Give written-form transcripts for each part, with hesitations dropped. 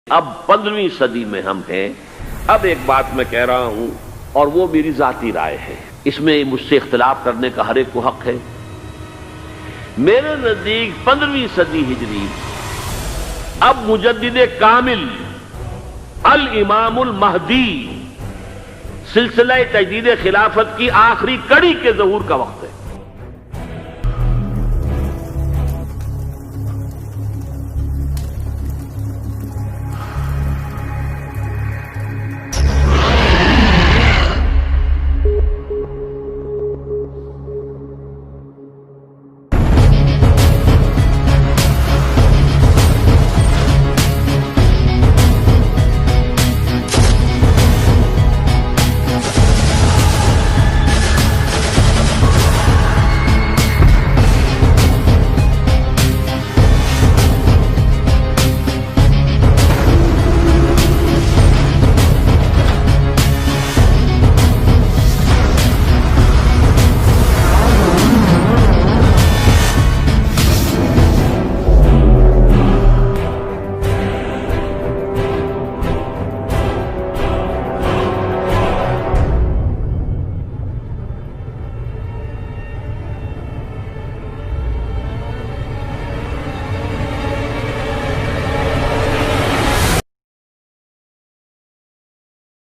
اب 15ویں صدی میں ہم ہیں۔ اب ایک بات میں کہہ رہا ہوں اور وہ میری ذاتی رائے ہے، اس میں مجھ سے اختلاف کرنے کا ہر ایک کو حق ہے۔ میرے نزدیک 15ویں صدی ہجری اب مجدد کامل الامام المہدی سلسلہ تجدید خلافت کی آخری کڑی کے ظہور کا وقت ہے۔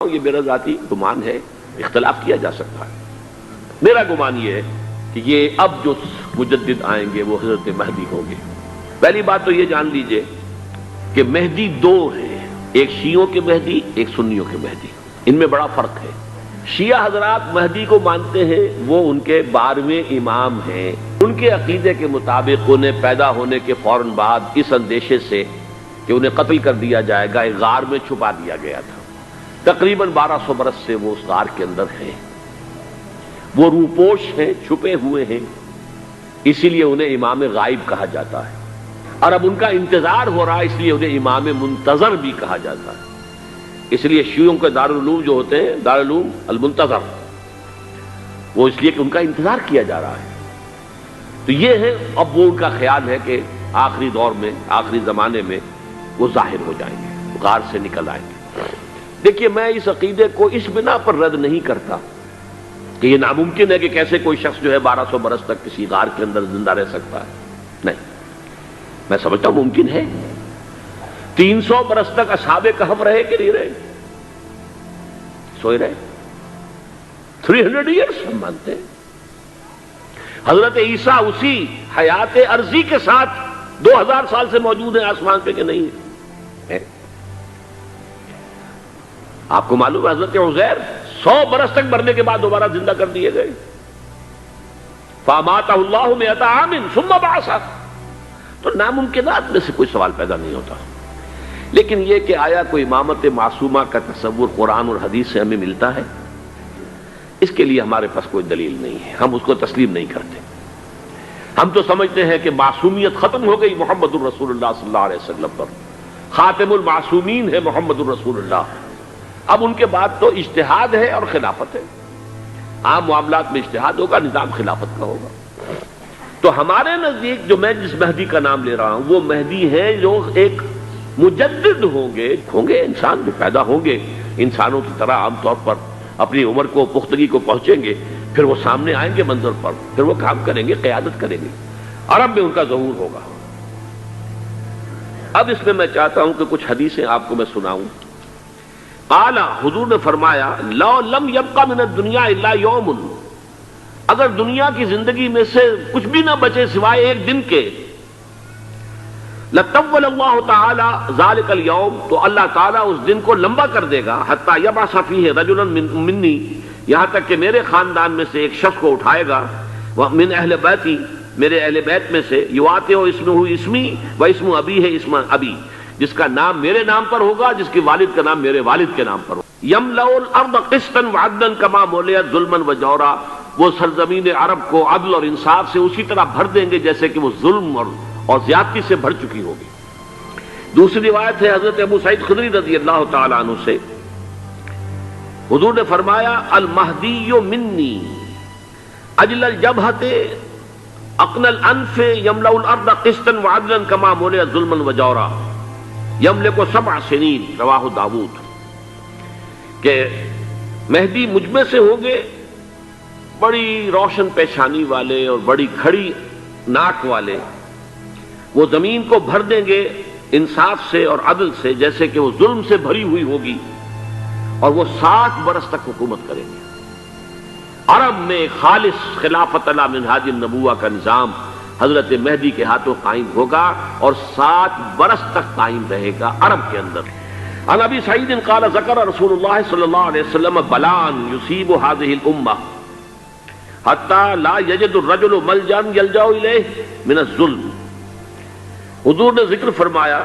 یہ میرا ذاتی گمان ہے، اختلاف کیا جا سکتا ہے۔ میرا گمان یہ ہے کہ یہ اب جو مجدد آئیں گے وہ حضرت مہدی ہوں گے۔ پہلی بات تو یہ جان لیجئے کہ مہدی دو ہیں، ایک شیعوں کے مہدی، ایک سنیوں کے مہدی۔ ان میں بڑا فرق ہے۔ شیعہ حضرات مہدی کو مانتے ہیں، وہ ان کے 12ویں امام ہیں۔ ان کے عقیدے کے مطابق انہیں پیدا ہونے کے فوراً بعد اس اندیشے سے کہ انہیں قتل کر دیا جائے گا، ایک غار میں چھپا دیا گیا تھا۔ تقریباً 1200 برس سے وہ اس غار کے اندر ہیں، وہ روپوش ہیں، چھپے ہوئے ہیں، اسی لیے انہیں امام غائب کہا جاتا ہے۔ اور اب ان کا انتظار ہو رہا ہے، اس لیے انہیں امام منتظر بھی کہا جاتا ہے۔ اس لیے شیعوں کے دارالعلوم جو ہوتے ہیں، دارالعلوم المنتظر، وہ اس لیے کہ ان کا انتظار کیا جا رہا ہے۔ تو یہ ہے، اب وہ ان کا خیال ہے کہ آخری دور میں، آخری زمانے میں وہ ظاہر ہو جائیں گے، غار سے نکل آئیں گے۔ دیکھیے، میں اس عقیدے کو اس بنا پر رد نہیں کرتا کہ یہ ناممکن ہے کہ کیسے کوئی شخص جو ہے 1200 برس تک کسی غار کے اندر زندہ رہ سکتا ہے۔ نہیں، میں سمجھتا ہوں ممکن ہے۔ 300 برس تک اصحاب کہف رہے کہ نہیں رہے؟ سوئے رہے۔ 300 ایئرس ہم مانتے ہیں۔ حضرت عیسیٰ اسی حیات عرضی کے ساتھ 2000 سال سے موجود ہیں آسمان پہ کہ نہیں ہے؟ آپ کو معلوم ہے حضرت عزیر 100 برس تک مرنے کے بعد دوبارہ زندہ کر دیے گئے۔ فَأَمَاتَهُ اللَّهُ مِئَةَ عَامٍ ثُمَّ بَعَثَهُ۔ تو ناممکنات میں سے کوئی سوال پیدا نہیں ہوتا۔ لیکن یہ کہ آیا کوئی امامت معصومہ کا تصور قرآن اور حدیث سے ہمیں ملتا ہے، اس کے لیے ہمارے پاس کوئی دلیل نہیں ہے، ہم اس کو تسلیم نہیں کرتے۔ ہم تو سمجھتے ہیں کہ معصومیت ختم ہو گئی محمد الرسول اللہ صلی اللہ علیہ وسلم پر۔ خاتم المعصومین ہے محمد الرسول اللہ۔ اب ان کے بعد تو اجتہاد ہے اور خلافت ہے۔ عام معاملات میں اجتہاد ہوگا، نظام خلافت کا ہوگا۔ تو ہمارے نزدیک جو میں جس مہدی کا نام لے رہا ہوں، وہ مہدی ہیں جو ایک مجدد ہوں گے انسان جو پیدا ہوں گے انسانوں کی طرح عام طور پر اپنی عمر کو، پختگی کو پہنچیں گے، پھر وہ سامنے آئیں گے منظر پر، پھر وہ کام کریں گے، قیادت کریں گے، عرب میں ان کا ظہور ہوگا۔ اب اس میں میں چاہتا ہوں کہ کچھ حدیثیں آپ کو میں سناؤں۔ قال، حضور نے فرمایا، لو لم یبقى من الدنیا الا یوم، اگر دنیا کی زندگی میں سے کچھ بھی نہ بچے سوائے ایک دن کے، لطول اللہ تعالی ذلک اليوم، تو اللہ تعالیٰ اس دن کو لمبا کر دے گا، حتی یبعث فیہ رجلا منی، یہاں تک کہ میرے خاندان میں سے ایک شخص کو اٹھائے گا، من اہل بیتی، میرے اہل بیت میں سے، یواطئ اسمہ اسمی و اسم ابی ہے اسم ابی، جس کا نام میرے نام پر ہوگا، جس کے والد کا نام میرے والد کے نام پر ہوگا۔ یملأ الارض قسطا وعدلا کما ملئت ظلما وجورا، وہ سرزمین عرب کو عدل اور انصاف سے اسی طرح بھر دیں گے جیسے کہ وہ ظلم اور زیادتی سے بھر چکی ہوگی۔ دوسری روایت ہے حضرت ابو سعید خدری رضی اللہ تعالی عنہ سے، حضور نے فرمایا المہدی منی اجل الجبہت اقن الانف یملأ الارض قسطا وعدلا کما ملئت ظلما وجورا، یملک 7 سنین رواہ داود، کہ مہدی مجھ میں سے ہوں گے بڑی روشن پیشانی والے اور بڑی کھڑی ناک والے، وہ زمین کو بھر دیں گے انصاف سے اور عدل سے، جیسے کہ وہ ظلم سے بھری ہوئی ہوگی، اور وہ 7 برس تک حکومت کریں گے۔ عرب میں خالص خلافت علی منہاج النبوہ کا نظام حضرت مہدی کے ہاتھوں قائم ہوگا اور 7 برس تک قائم رہے گا عرب کے اندر۔ عن ابی سعید قال ذکر رسول اللہ صلی اللہ علیہ وسلم بلان یصیب هذه الامہ حتی لا یجد الرجل ملجا یلجا الیہ من الظلم۔ حضور نے ذکر فرمایا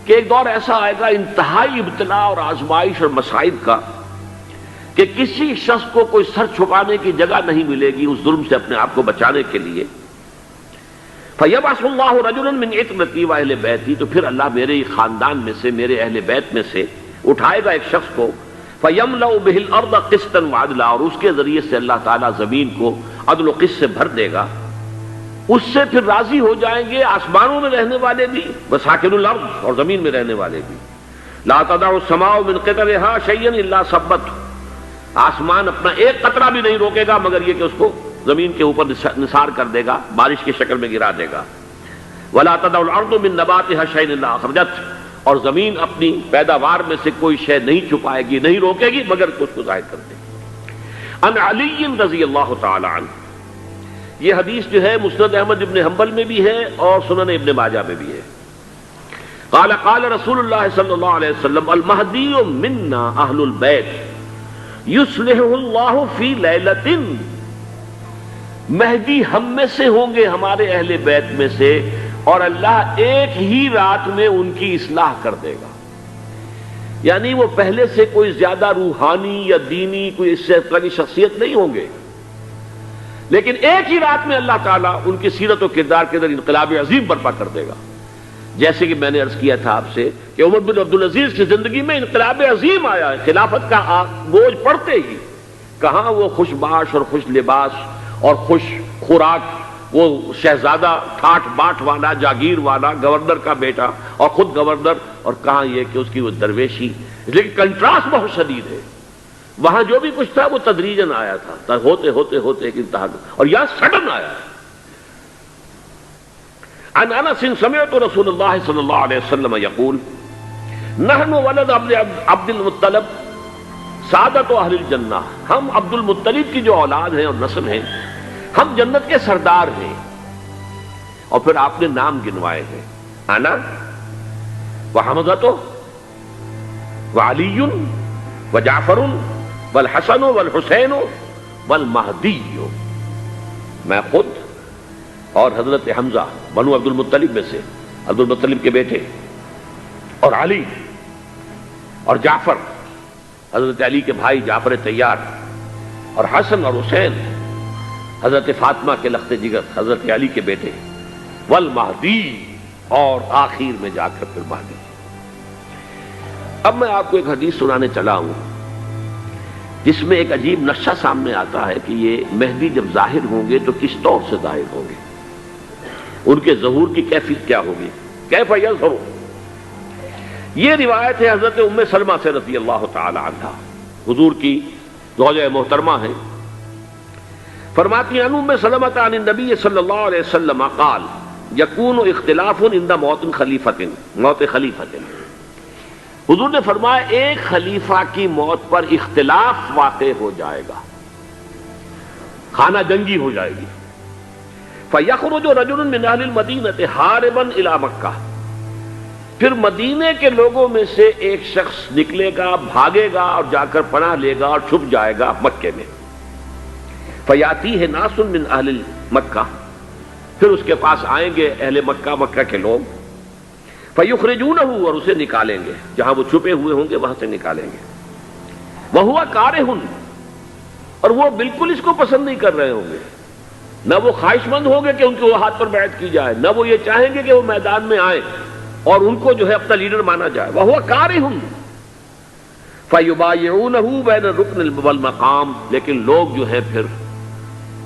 کہ ایک دور ایسا آئے گا انتہائی ابتلا اور آزمائش اور مصائب کا، کہ کسی شخص کو کوئی سر چھپانے کی جگہ نہیں ملے گی اس ظلم سے اپنے آپ کو بچانے کے لیے۔ فَيَبْعَثُ اللَّهُ رَجُلًا مِّنْ عِتْرَتِي وَأَهْلِ بَيْتِي، تو پھر اللہ میرے خاندان میں سے، میرے اہل بیت میں سے اٹھائے گا ایک شخص کو، فَيَمْلَأُ بِهِ الْأَرْضَ قِسْطًا وَعَدْلًا، اور اس کے ذریعے سے اللہ تعالیٰ زمین کو عدل و قسط سے بھر دے گا۔ اس سے پھر راضی ہو جائیں گے آسمانوں میں رہنے والے بھی، وَسَاكِنُ الْأَرْضِ، اور زمین میں رہنے والے بھی۔ لَا تَدَعُ السَّمَاءُ مِنْ قِطَرِهَا شَيْئًا إِلَّا صَبَّتْهُ، آسمان اپنا ایک قطرہ بھی نہیں روکے گا مگر یہ کہ اس کو زمین کے اوپر نثار کر دے گا، بارش کی شکل میں گرا دے گا۔ وَلَا تَدَعُ الْأَرْضُ مِن نَبَاتِهَا شَيْئًا إِلَّا أَخْرَجَتْهُ، اور زمین اپنی پیداوار میں سے کوئی شے نہیں چھپائے گی، نہیں روکے گی مگر اس کو ظاہر کر دے گی۔ عن علی رضی اللہ تعالی عنہ، یہ حدیث جو ہے مسند احمد ابن حنبل میں بھی ہے اور سنن ابن ماجہ میں بھی ہے۔ قال قال رسول اللہ صلی اللہ علیہ وسلم المہدی منا اہل البیت یصلحہ اللہ فی لیلۃ، مہدی ہم میں سے ہوں گے، ہمارے اہل بیت میں سے، اور اللہ ایک ہی رات میں ان کی اصلاح کر دے گا۔ یعنی وہ پہلے سے کوئی زیادہ روحانی یا دینی کوئی اس طرح کی شخصیت نہیں ہوں گے، لیکن ایک ہی رات میں اللہ تعالیٰ ان کی سیرت و کردار کے اندر انقلاب عظیم برپا کر دے گا۔ جیسے کہ میں نے عرض کیا تھا آپ سے کہ عمر بن عبدالعزیز کی زندگی میں انقلاب عظیم آیا ہے، خلافت کا بوجھ پڑتے ہی کہاں وہ خوش باش اور خوش لباس اور خوش خوراک، وہ شہزادہ ٹھاٹ باٹ والا، جاگیر والا، گورنر کا بیٹا اور خود گورنر، اور کہاں یہ کہ اس کی وہ درویشی، لیکن کنٹراسٹ بہت شدید ہے۔ وہاں جو بھی کچھ تھا وہ تدریجاً آیا تھا، ہوتے ہوتے ہوتے ایک انتہا، اور یہاں سڈن آیا ہے۔ عن انس سمعت رسول اللہ صلی اللہ علیہ وسلم یقول نحن ولد عبد المطلب سعادت اہل الجنہ، ہم عبد المطلب کی جو اولاد ہیں اور نسل ہیں، ہم جنت کے سردار ہیں۔ اور پھر آپ نے نام گنوائے ہیں، انا وحمزۃ وعلی وجعفر والحسن والحسین والمہدی، میں خود اور حضرت حمزہ بنو عبد المطلب میں سے، عبد المطلب کے بیٹے، اور علی اور جعفر حضرت علی کے بھائی جعفر طیار، اور حسن اور حسین حضرت فاطمہ کے لخت جگر حضرت علی کے بیٹے، والمہدی، اور آخر میں جا کر پھر مہدی۔ اب میں آپ کو ایک حدیث سنانے چلا ہوں جس میں ایک عجیب نقشہ سامنے آتا ہے کہ یہ مہدی جب ظاہر ہوں گے تو کس طور سے ظاہر ہوں گے، ان کے ظہور کی کیفیت کیا ہوگی، کیف یظہر۔ یہ روایت ہے حضرت ام سلمہ سے رضی اللہ تعالی عنہا، حضور کی زوجہ محترمہ ہیں، فرماتی ہیں ام سلمہ عن النبی صلی اللہ علیہ وسلم قال یکون اختلاف عند موت خلیفۃ، حضور نے فرمایا ایک خلیفہ کی موت پر اختلاف واقع ہو جائے گا، خانہ جنگی ہو جائے گی۔ فَيَخْرُجُ رَجُلٌ مِّنْ أَهْلِ الْمَدِينَةِ هَارِبًا إِلَى مَكَّةَ، پھر مدینے کے لوگوں میں سے ایک شخص نکلے گا، بھاگے گا اور جا کر پناہ لے گا اور چھپ جائے گا مکے میں۔ فَيَأْتِيهِ نَاسٌ مِّنْ أَهْلِ مَكَّةِ، پھر اس کے پاس آئیں گے اہل مکہ، مکہ کے لوگ، فَيُخْرِجُونَهُ، اور اسے نکالیں گے، جہاں وہ چھپے ہوئے ہوں گے وہاں سے نکالیں گے۔ وَهُوَ كَارِهٌ، اور وہ بالکل اس کو پسند نہیں کر رہے ہوں گے، نہ وہ خواہش مند ہوں گے کہ ان کے ہاتھ پر بیعت کی جائے، نہ وہ یہ چاہیں گے کہ وہ میدان میں آئیں اور ان کو جو ہے اپنا لیڈر مانا جائے۔ وَهُوَ كَارِهٌ فَيُبَايِعُونَهُ بَيْنَ الرُّكْنِ وَالْمَقَامِ، لیکن لوگ جو ہے پھر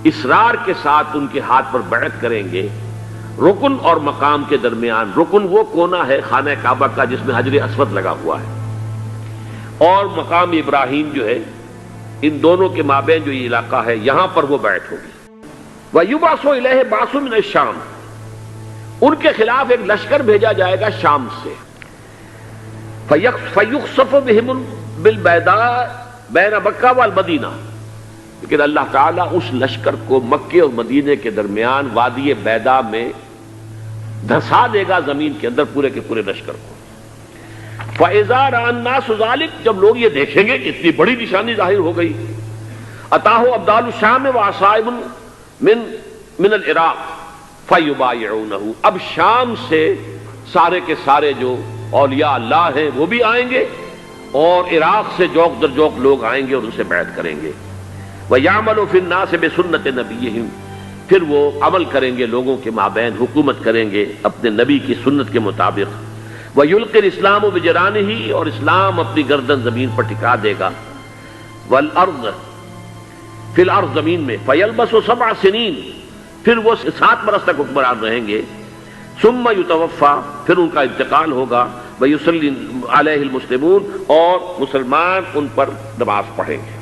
اصرار کے ساتھ ان کے ہاتھ پر بیعت کریں گے رکن اور مقام کے درمیان، رکن وہ کونا ہے خانہ کعبہ کا جس میں حجر اسود لگا ہوا ہے، اور مقام ابراہیم جو ہے، ان دونوں کے مابین جو یہ علاقہ ہے یہاں پر وہ بیعت ہوگی۔ وَيُبْعَثُ إِلَيْهِ بَعْثٌ مِنَ الشَّامِ، ان کے خلاف ایک لشکر بھیجا جائے گا شام سے۔ فَيُخْسَفُ بِهِمْ بِالْبَيْضَاءِ بَيْنَ مکہ والمدینہ، لیکن اللہ تعالیٰ اس لشکر کو مکے اور مدینے کے درمیان وادی بیضاء میں دھسا دے گا زمین کے اندر پورے کے پورے لشکر کو۔ فَإِذَا رَأَى النَّاسُ ذَلِكَ، جب لوگ یہ دیکھیں گے کہ اتنی بڑی نشانی ظاہر ہو گئی، أَتَاهُ أَبْدَالُ الشَّامِ وَعَصَائِبٌ من العراق فَيُبَايِعُونَهُ، اب شام سے سارے کے سارے جو اولیاء اللہ ہیں وہ بھی آئیں گے، اور عراق سے جوق در جوق لوگ آئیں گے اور ان سے بیعت کریں گے۔ وَيَعْمَلُ فِي النَّاسِ بِسُنَّةِ نَبِيِّهِمْ، پھر وہ عمل کریں گے لوگوں کے مابین، حکومت کریں گے اپنے نبی کی سنت کے مطابق۔ وَيُلْقِي الْإِسْلَامُ بِجَرَانِهِ، اور اسلام اپنی گردن زمین پر ٹکا دے گا۔ وَالْأَرْض فی الارض، زمین میں۔ فَيَلْبَسُ 7 سنین، پھر وہ 7 برس تک حکمران رہیں گے۔ ثُمَّ يُتَوَفَّى، پھر ان کا انتقال ہوگا۔ وَيُصَلِّي عَلَيْهِ الْمُسْلِمُونَ، اور مسلمان ان پر نماز پڑھیں گے۔